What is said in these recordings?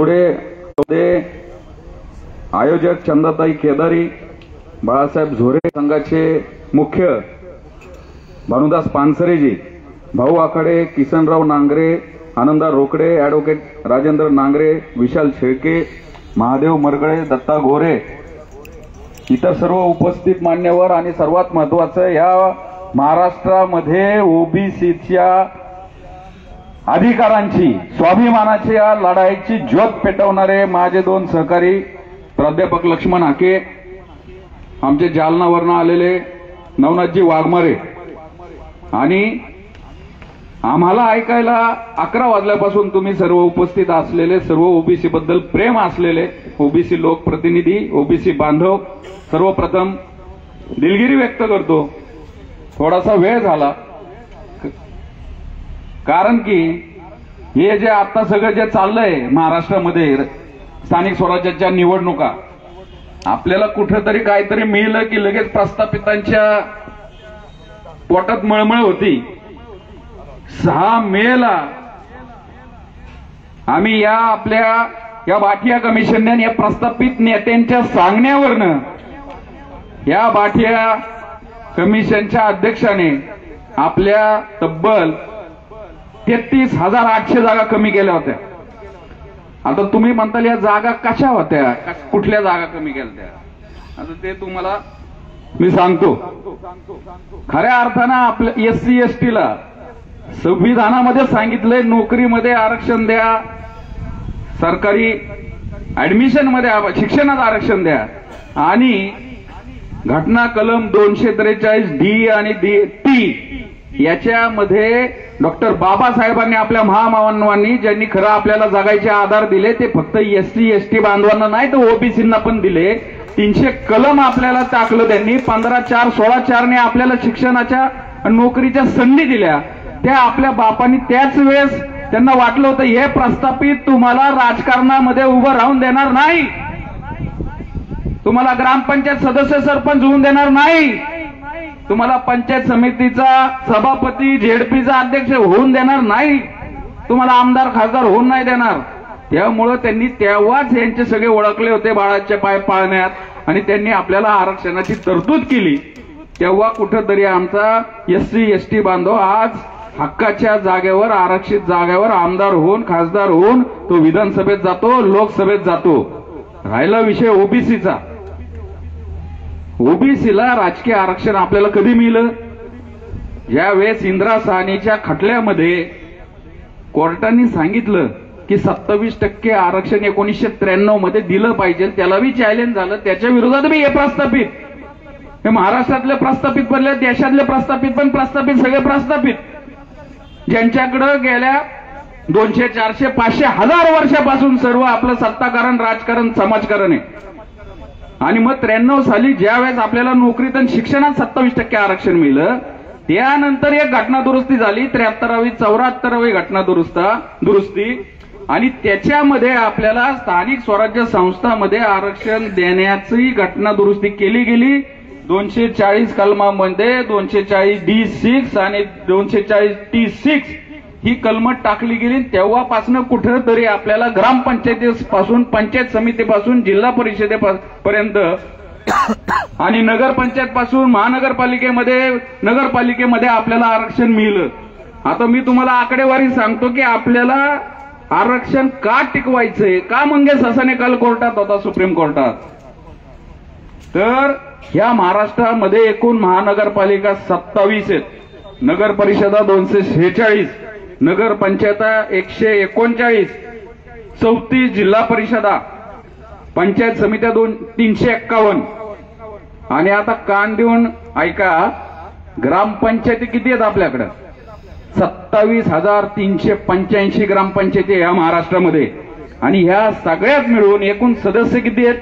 पुढे आयोजक चंदाताई केदारी, बाळासाहेब झोरे संघाचे मुख्य भानुदास पानसरेजी, भाऊ आखाडे, किसनराव नांगरे, आनंददार रोकडे, ॲडव्होकेट राजेंद्र नांगरे, विशाल शेळके, महादेव मरगळे, दत्ता गोरे, इतर सर्व उपस्थित मान्यवर आणि सर्वात महत्त्वाचं या महाराष्ट्रामध्ये ओबीसीच्या अधिकारांची स्वाभिमानाची या लढाईची ज्योत पेटवणारे माझे दोन सहकारी प्राध्यापक लक्ष्मण हाके, आमचे जालनावरनं आलेले नवनाथजी वाघमारे आणि आम्हाला ऐकायला 11 वाजल्यापासून तुम्ही सर्व उपस्थित असलेले सर्व ओबीसी बद्दल प्रेम असलेले ओबीसी लोकप्रतिनिधी, ओबीसी बांधव, सर्वप्रथम दिलगिरी व्यक्त करतो. थोडासा वेळ झाला कारण की हे जे आता सगळं जे चाललंय महाराष्ट्रामध्ये स्थानिक स्वराज्याच्या निवडणुका, आपल्याला कुठेतरी काहीतरी मिळलं की लगेच प्रस्थापितांच्या पोटात मळमळ होती. 6 मेला आम्ही या आपल्या या बाठिया कमिशनने या प्रस्थापित नेत्यांच्या सांगण्यावरनं या बाठिया कमिशनच्या अध्यक्षाने आपल्या तब्बल 33,800 जागा कमी केल्या होत्या. आता तुम्ही म्हणताल या जागा कशा होत्या, कुठल्या जागा कमी केल्या? आता ते तुम्हाला मी सांगतो. खऱ्या अर्थानं आपल्या एससी एसटीला संविधानामध्ये सांगितलंय नोकरीमध्ये आरक्षण द्या, सरकारी ऍडमिशन मध्ये शिक्षणात आरक्षण द्या आणि घटना कलम 243D आणि टी याच्यामध्ये डॉक्टर बाबासाहेबांनी आपल्या महामानवांनी ज्यांनी खरं आपल्याला जगायचे आधार दिले ते फक्त एससी एसटी बांधवांना नाही तर ओबीसींना पण दिले. 300 कलम आपल्याला टाकलं त्यांनी. 15/4 16/4 ने आपल्याला शिक्षणाच्या नोकरीच्या संधी दिल्या. त्या आपल्या बापांनी त्याच वेळेस त्यांना वाटलं होतं हे प्रस्थापित तुम्हाला राजकारणामध्ये उभं राहून देणार नाही, तुम्हाला ग्रामपंचायत सदस्य सरपंच होऊन देणार नाही, तुम्हाला पंचायत समितीचा सभापती झेडपीचा अध्यक्ष होऊन देणार नाही, तुम्हाला आमदार खासदार होऊन नाही देणार. त्यामुळं त्यांनी तेव्हाच यांचे सगळे ओळखले होते बाळाच्या पाय पाळण्यात आणि त्यांनी आपल्याला आरक्षणाची तरतूद केली. तेव्हा कुठंतरी आमचा एससी एसटी बांधव आज हक्काच्या जागेवर, आरक्षित जागेवर आमदार होऊन, खासदार होऊन तो विधानसभेत जातो, लोकसभेत जातो. राहिला विषय ओबीसीचा. ओबीसीला राजकीय आरक्षण आपल्याला कधी मिळलं? यावेळेस इंदिरा साहनीच्या खटल्यामध्ये कोर्टाने सांगितलं की 27% आरक्षण 1993 मध्ये दिलं पाहिजे. त्यालाही चॅलेंज झालं. त्याच्या विरोधात मी हे प्रस्थापित, हे महाराष्ट्रातले प्रस्थापित पडले, देशातले प्रस्थापित पण प्रस्थापित, सगळे प्रस्थापित ज्यांच्याकडे गेल्या 200 400 500 1000 वर्षापासून सर्व आपलं सत्ताकारण, राजकारण, समाजकारण आहे. आणि मग 93 साली ज्यावेळेस आपल्याला नोकरीत आणि शिक्षणात 27% आरक्षण मिळलं त्यानंतर एक घटना दुरुस्ती झाली, 73वी 74वी घटना दुरुस्ती आणि त्याच्यामध्ये आपल्याला स्थानिक स्वराज्य संस्थांमध्ये आरक्षण देण्याची घटना दुरुस्ती केली गेली. 240 कलमामध्ये 240D6 आणि 240T6 ही कलम टाकली गेली. तेव्हापासून कुठेतरी आपल्याला ग्रामपंचायतीपासून, पंचायत समितीपासून, जिल्हा परिषदेपर्यंत आणि नगरपंचायत पासून नगरपालिकेमध्ये आपल्याला आरक्षण मिळलं. आता मी तुम्हाला आकडेवारी सांगतो की आपल्याला आरक्षण का टिकवायचंय, का मंगेश असा निकाल कोर्टात होता, सुप्रीम कोर्टात. तर ह्या महाराष्ट्रामध्ये एकूण महानगरपालिका 27 आहेत, नगर परिषदा 246, नगर पंचायता 139, 34 जिल्हा परिषदा, पंचायत समित्या 351 आणि आता कान देऊन ऐका, ग्रामपंचायती किती आहेत आपल्याकडे? 27,385 ग्रामपंचायती या महाराष्ट्रामध्ये. आणि ह्या सगळ्यात मिळून एकूण सदस्य किती आहेत?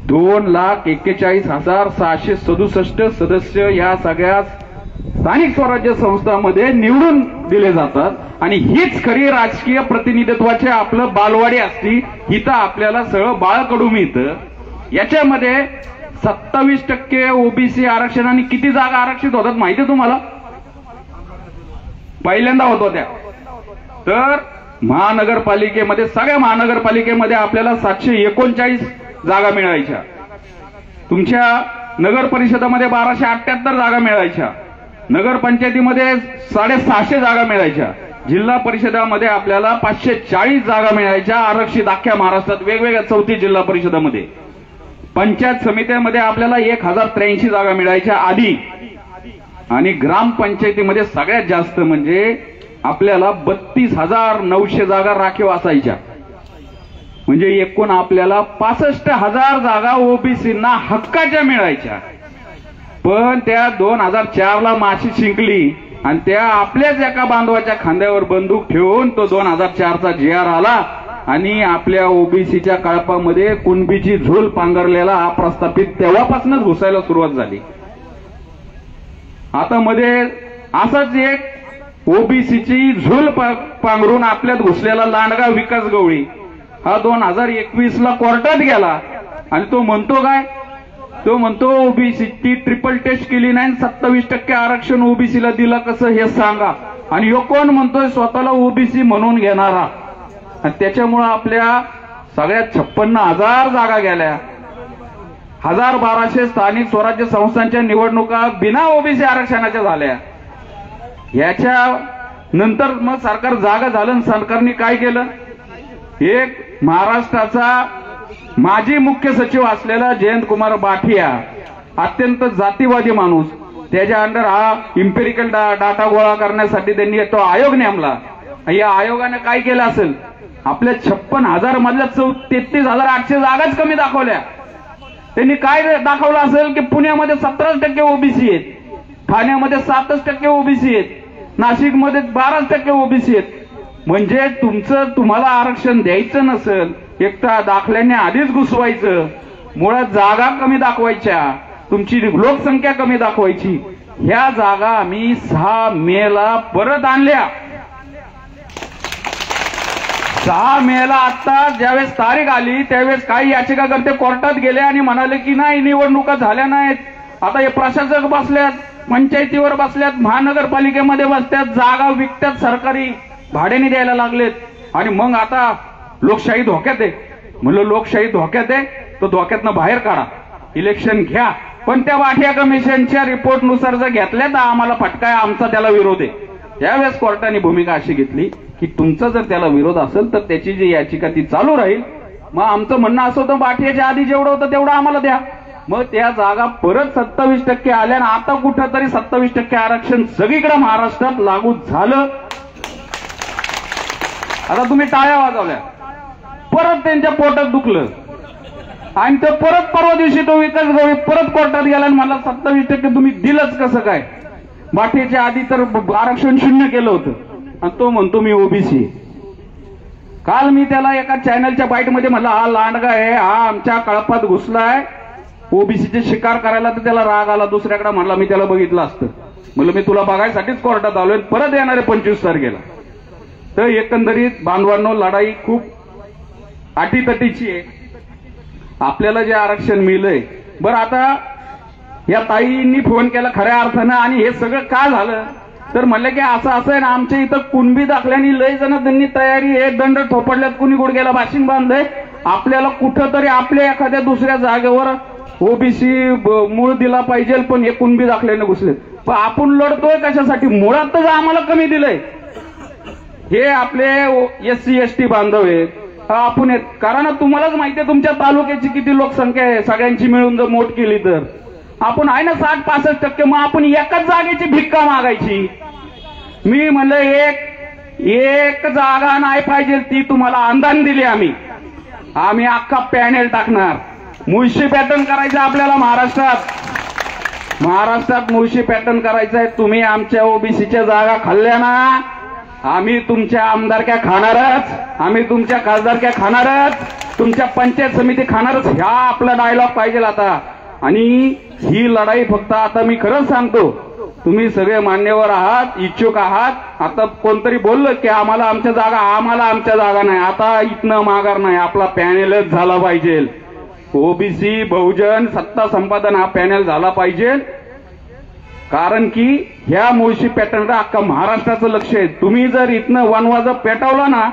2,41,667 सदस्य या सगळ्या स्थानिक स्वराज्य संस्थांमध्ये निवडून दिले जातात. आणि हीच खरी राजकीय प्रतिनिधित्वाचे आपलं बालवाडी असती. इथं आपल्याला सगळं बाळकडू मिळतं. याच्यामध्ये 27% ओबीसी आरक्षण आणि किती जागा आरक्षित होतात माहिती तुम्हाला? पहिल्यांदा होत होत्या. तर महानगरपालिकेमध्ये, सगळ्या महानगरपालिकेमध्ये आपल्याला 739 जागा मिळायच्या. तुमच्या नगर परिषदामध्ये 1278 जागा मिळायच्या. नगरपंचायतीमध्ये 650 जागा मिळायच्या. जिल्हा परिषदामध्ये आपल्याला 540 जागा मिळायच्या आरक्षित अख्ख्या महाराष्ट्रात वेगवेगळ्या 34 जिल्हा परिषदामध्ये. पंचायत समित्यामध्ये आपल्याला 1083 जागा मिळायच्या आधी. आणि ग्रामपंचायतीमध्ये सगळ्यात जास्त म्हणजे आपल्याला 32,900 जागा राखीव असायच्या. म्हणजे एकूण आपल्याला 65,000 जागा ओबीसींना हक्काच्या मिळायच्या. पण त्या 2004ला माशी शिंकली आणि त्या आपल्याच एका बांधवाच्या खांद्यावर बंदूक ठेवून तो 2004चा GR आला आणि आपल्या ओबीसीच्या कळपामध्ये कुणबीची झोल पांघरलेला हा प्रस्थापित तेव्हापासूनच घुसायला सुरुवात झाली. आता मध्ये असंच एक ओबीसीची झोल पांघरून आपल्यात घुसलेला लांडगा विकास गवळी हा 2021ला कोर्टात गेला आणि तो म्हणतो काय, तो म्हणतो ओबीसीची ट्रिपल टेस्ट केली नाही, 27% आरक्षण ओबीसीला दिलं कसं हे सांगा. आणि ह्यो कोण म्हणतोय स्वतःला ओबीसी म्हणून घेणारा. आणि त्याच्यामुळे आपल्या सगळ्यात 56,000 जागा गेल्या. 1200 स्थानिक स्वराज्य संस्थांच्या निवडणुका बिना ओबीसी आरक्षणाच्या झाल्या. याच्या नंतर मग सरकार जागा झालं आणि सरकारने काय केलं, एक महाराष्ट्राचा माजी मुख्य सचिव असलेला जयंतकुमार बाठिया, अत्यंत जातीवादी माणूस, त्याच्या अंडर हा इम्पेरिकल डाटा गोळा करण्यासाठी त्यांनी तो आयोग नेमला. या आयोगाने काय केलं असेल, आपल्या 56,000 मधल्या 33,800 जागाच कमी दाखवल्या. त्यांनी काय दाखवलं असेल की पुण्यामध्ये 17% ओबीसी आहेत, ठाण्यामध्ये 7% ओबीसी आहेत, नाशिकमध्ये 12% ओबीसी आहेत. म्हणजे तुम्हाला आरक्षण द्यायचं नसेल, एक तर दाखल्याने आधीच घुसवायचं, मुळात जागा कमी दाखवायच्या, तुमची लोकसंख्या कमी दाखवायची. ह्या जागा आम्ही 6 मेला परत आणल्या. 6 मेला आता ज्यावेळेस तारीख आली त्यावेळेस काही याचिकाकर्ते कोर्टात गेले आणि म्हणाले की नाही, निवडणुका झाल्या नाहीत, आता हे प्रशासक बसल्यात, पंचायतीवर बसल्यात, महानगरपालिकेमध्ये बसल्यात, जागा विकत्यात, सरकारी भाड्याने द्यायला लागलेत आणि मग आता लोकशाही धोक्यात आहे. म्हणलं लोकशाही धोक्यात आहे तर धोक्यातनं बाहेर काढा, इलेक्शन घ्या. पण त्या बाठिया कमिशनच्या रिपोर्टनुसार जर घेतल्या तर आम्हाला फटका आहे, आमचा त्याला विरोध आहे. त्यावेळेस कोर्टाने भूमिका अशी घेतली की तुमचा जर त्याला विरोध असेल तर त्याची जी याचिका ती चालू राहील. मग आमचं म्हणणं असं होतं बाठियाच्या आधी जेवढं होतं तेवढं आम्हाला द्या. मग त्या जागा परत 27% आल्या आणि आता कुठंतरी 27% आरक्षण सगळीकडे महाराष्ट्रात लागू झालं. आता तुम्ही टाळ्या वाजवल्या, परत त्यांच्या पोटात दुखलं आणि तो परत परवा दिवशी तो विकास गवळी परत कोर्टात गेला आणि मला 27% तुम्ही दिलंच कसं काय, बाठीच्या आधी तर आरक्षण 0 केलं होतं आणि तो म्हणतो मी ओबीसी. काल मी त्याला एका चॅनलच्या बाईटमध्ये म्हणलं हा लांडगा आहे, हा आमच्या कळपात घुसलाय ओबीसीचे शिकार करायला, तर त्याला राग आला. दुसऱ्याकडे म्हणला मी त्याला बघितलं असतं. म्हणलं मी तुला बघायसाठीच कोर्टात आलोय, परत येणारे 25 तारखेला. तर एकंदरीत बांधवांनो लढाई खूप अटीतटीची आहे. आपल्याला जे आरक्षण मिळलंय, बरं आता या ताईंनी फोन केला खऱ्या अर्थानं आणि हे सगळं का झालं तर म्हणलं की असं आहे ना, आमच्या इथं कुणबी दाखल्याने लय जण त्यांनी तयारी हे दंड थोपडल्यात, कुणी गुडघ्याला बाशिंग बांधलंय, आपल्याला कुठंतरी आपल्या एखाद्या दुसऱ्या जागेवर ओबीसी मूळ दिला पाहिजे, पण हे कुणबी दाखल्याने घुसले. पण आपण लढतोय कशासाठी, मुळातच आम्हाला कमी दिलंय. हे आपले SC ST बांधव आहेत, आपण आहेत. कारण तुम्हालाच माहिती आहे तुमच्या तालुक्याची किती लोकसंख्या आहे, सगळ्यांची मिळून जर मोठ केली तर आपण आहे ना 60-65%. मग आपण एकाच जागेची भिक्का मागायची. मी म्हणलं एक जागा नाही पाहिजे, ती तुम्हाला अंदान दिली. आम्ही अख्खा पॅनेल टाकणार. मुळशी पॅटर्न करायचं आपल्याला महाराष्ट्रात मुळशी पॅटर्न करायचं आहे. तुम्ही आमच्या ओबीसीच्या जागा खाल्ल्या ना, आम्ही तुमच्या आमदारक्या खाणारच, आम्ही तुमच्या खासदारक्या खाणारच, तुमच्या पंचायत समिती खाणारच. ह्या आपला डायलॉग पाहिजे आता. आणि ही लढाई फक्त आता मी खरंच सांगतो, तुम्ही सगळे मान्यवर आहात, इच्छुक आहात. आता कोणतरी बोललं की आम्हाला आमच्या जागा नाही, आता इथनं माघार नाही, आपला पॅनेलच झाला पाहिजे. ओबीसी बहुजन सत्ता संपादन हा पॅनेल झाला पाहिजे. कारण की ह्या मुळशी पॅटर्नला अख्खा महाराष्ट्राचं लक्ष आहे. तुम्ही जर इथनं वनवाज पेटवला ना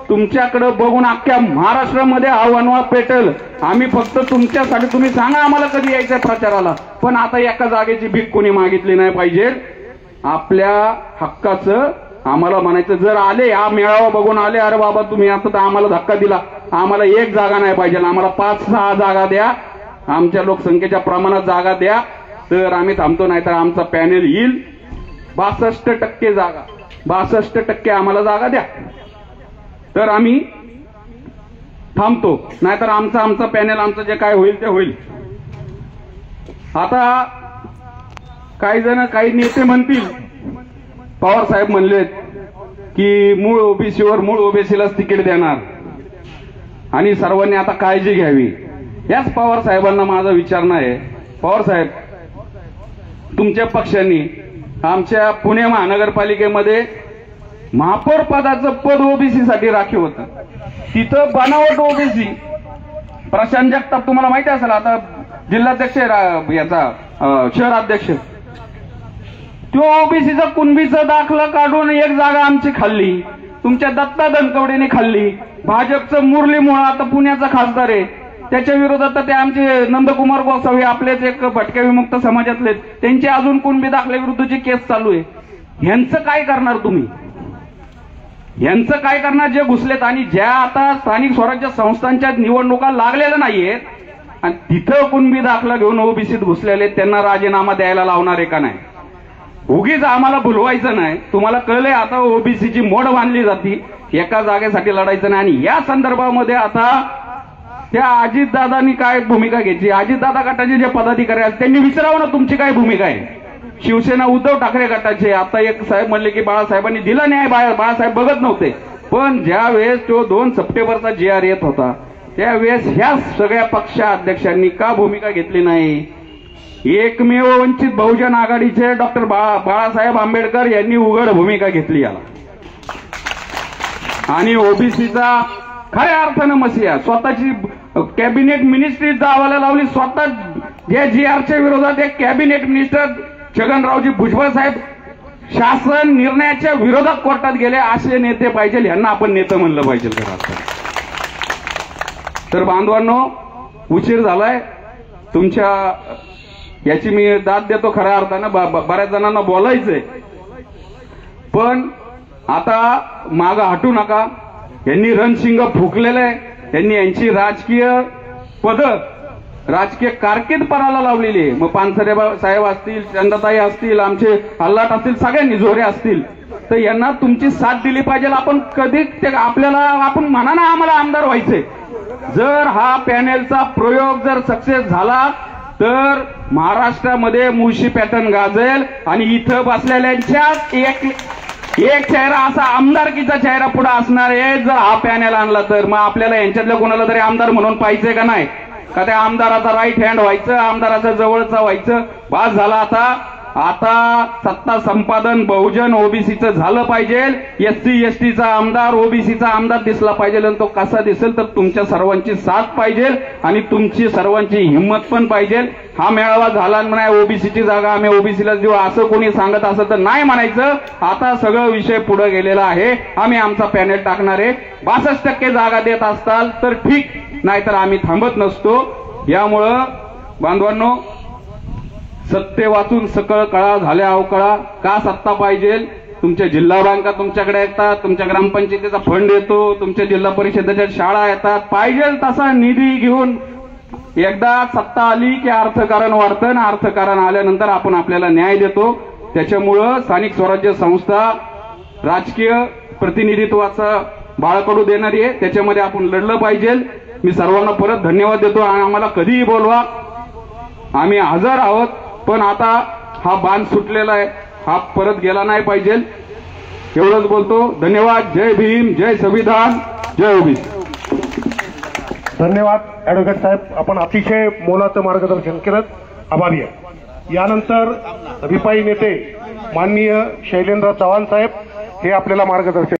तुमच्याकडे बघून अख्ख्या महाराष्ट्रामध्ये आव्हानवा पेटेल. आम्ही फक्त तुमच्यासाठी, तुम्ही सांगा आम्हाला कधी यायचंय प्रचाराला, पण आता एका जागेची भीक कोणी मागितली नाही पाहिजे. आपल्या हक्काचं आम्हाला म्हणायचं, जर आले हा मेळावा बघून आले, अरे बाबा तुम्ही आता तर आम्हाला धक्का दिला, आम्हाला एक जागा नाही पाहिजे, आम्हाला 5-6 जागा द्या, आमच्या लोकसंख्येच्या प्रमाणात जागा द्या, तर आम्ही थांबतो. नाही तर आमचा पॅनेल येईल. 62% जागा, 62% आम्हाला जागा द्या, तर आम्ही थांबतो. नाहीतर आमचा पॅनेल, आमचं जे काय होईल ते होईल. आता काही जण, काही नेते म्हणतील, पवार साहेब म्हणलेत की मूळ ओबीसीवर, मूळ ओबीसीलाच तिकीट देणार आणि सर्वांनी आता काळजी घ्यावी. याच पवार साहेबांना माझा विचारणं आहे, पवार साहेब, तुमच्या पक्षांनी आमच्या पुणे महानगरपालिकेमध्ये महापौर पदाचं पद ओबीसी साठी राखीव होतं. तिथं बनावट ओबीसी, प्रशांत जगताप तुम्हाला माहिती असेल, आता जिल्हाध्यक्ष याचा शहराध्यक्ष, तो ओबीसीचा कुणबीचा दाखला काढून एक जागा आमची खाल्ली, तुमच्या दत्ता धनकवडेने खाल्ली. भाजपचं मुरली मोळा आता पुण्याचा खासदार आहे, त्याच्या विरोधात ते आमचे नंदकुमार गोसावी आपलेच एक भटक्या विमुक्त समाजातले, त्यांची अजून कुणबी दाखल्याविरुद्धची केस चालू आहे. ह्यांचं काय करणार तुम्ही? यांचं काय करणार जे घुसलेत? आणि ज्या आता स्थानिक स्वराज्य संस्थांच्या निवडणुका लागलेल्या नाहीयेत आणि तिथं कुणबी दाखला घेऊन ओबीसीत घुसलेले, त्यांना राजीनामा द्यायला लावणार आहे का नाही? उगीच आम्हाला भुलवायचं नाही. तुम्हाला कळलंय आता ओबीसीची मोड बांधली जाती, एका जागेसाठी लढायचं नाही. आणि या संदर्भामध्ये आता त्या अजितदादांनी काय भूमिका घेतली, अजितदादा गटाचे जे पदाधिकारी आहेत त्यांनी विचारावं ना तुमची काय भूमिका आहे. शिवसेना उद्धव ठाकरे गटाचे आता एक साहेब म्हणले की बाळासाहेबांनी दिला न्याय, बाळासाहेब बघत नव्हते. पण ज्या वेळेस तो 2 सप्टेंबरचा GR येत होता त्यावेळेस ह्या सगळ्या पक्षाध्यक्षांनी का भूमिका घेतली नाही? एकमेव वंचित बहुजन आघाडीचे डॉक्टर बाळासाहेब आंबेडकर यांनी उघड भूमिका घेतली याला. आणि ओबीसीचा खऱ्या अर्थानं मसिया स्वतःची कॅबिनेट मिनिस्ट्री दावाला लावली. स्वतः या GRच्या विरोधात एक कॅबिनेट मिनिस्टर छगनरावजी भुजबळ साहेब शासन निर्णयाच्या विरोधात कोर्टात गेले. असे नेते पाहिजे, यांना आपण नेते म्हणलं पाहिजे. तर बांधवांनो, उशीर झालाय, तुमच्या याची मी दाद देतो. खऱ्या अर्थानं बऱ्याच जणांना बोलायचंय, पण आता मागं हटू नका. यांनी रणशिंग फुकलेलं आहे, त्यांनी यांची राजकीय पद, राजकीय कारकीर्द पणाला लावलेली आहे. मग पानसरे साहेब असतील, चंदाताई असतील, आमचे हल्लाट असतील, सगळ्यांनी जोरे असतील, तर यांना तुमची साथ दिली पाहिजे. आपण कधी आपल्याला, आपण म्हणा ना आम्हाला आमदार व्हायचे, जर हा पॅनेलचा प्रयोग जर सक्सेस झाला तर महाराष्ट्रामध्ये मुळशी पॅटर्न गाजेल आणि इथं बसलेल्यांच्या एक चेहरा असा आमदारकीचा चेहरा पुढे असणार आहे. जर हा पॅनेल आणला तर मग आपल्याला यांच्यातल्या कोणाला तरी आमदार म्हणून पाहिजे का नाही? का त्या आमदाराचा राईट हँड व्हायचं, आमदाराच्या जवळचा व्हायचं? बास झाला. आता सत्ता संपादन बहुजन ओबीसीचं झालं पाहिजे. SC STचा आमदार ओबीसीचा आमदार दिसला पाहिजे. आणि तो कसा दिसेल तर तुमच्या सर्वांची साथ पाहिजे आणि तुमची सर्वांची हिंमत पण पाहिजे. हा मेळावा झाला नाही, ओबीसीची जागा आम्ही ओबीसीला देऊ असं कोणी सांगत असं तर नाही म्हणायचं. आता सगळं विषय पुढे गेलेला आहे. आम्ही आमचा पॅनेल टाकणार आहे. 62% जागा देत असताल तर ठीक, नाहीतर आम्ही थांबत नसतो. यामुळं बांधवांनो, सत्ते वाचून सकळ कळा झाल्या अवकळा. का सत्ता पाहिजे? तुमच्या जिल्हा बँका तुमच्याकडे येतात, तुमच्या ग्रामपंचायतीचा फंड येतो, तुमच्या जिल्हा परिषदेच्या शाळा येतात. पाहिजे तसा निधी घेऊन एकदा सत्ता आली की अर्थकारण वाढतं ना, अर्थकारण आल्यानंतर आपण आपल्याला न्याय देतो. त्याच्यामुळं स्थानिक स्वराज्य संस्था राजकीय प्रतिनिधित्वाचा बाळकडू देणारी आहे, त्याच्यामध्ये आपण लढलं पाहिजे. मी सर्वांना परत धन्यवाद देतो आणि आम्हाला कधीही बोलवा, आम्ही हजर आहोत. पण आता हा बांध सुटलेला आहे, हा परत गेला नाही पाहिजे. एवढंच बोलतो. धन्यवाद. जय भीम, जय संविधान, जय ओबीसी. धन्यवाद ऍडव्होकेट साहेब, आपण अतिशय मोलाचं मार्गदर्शन केलं, आभारी आहे. यानंतर रिपाई नेते माननीय शैलेंद्र चव्हाण साहेब हे आपल्याला मार्गदर्शन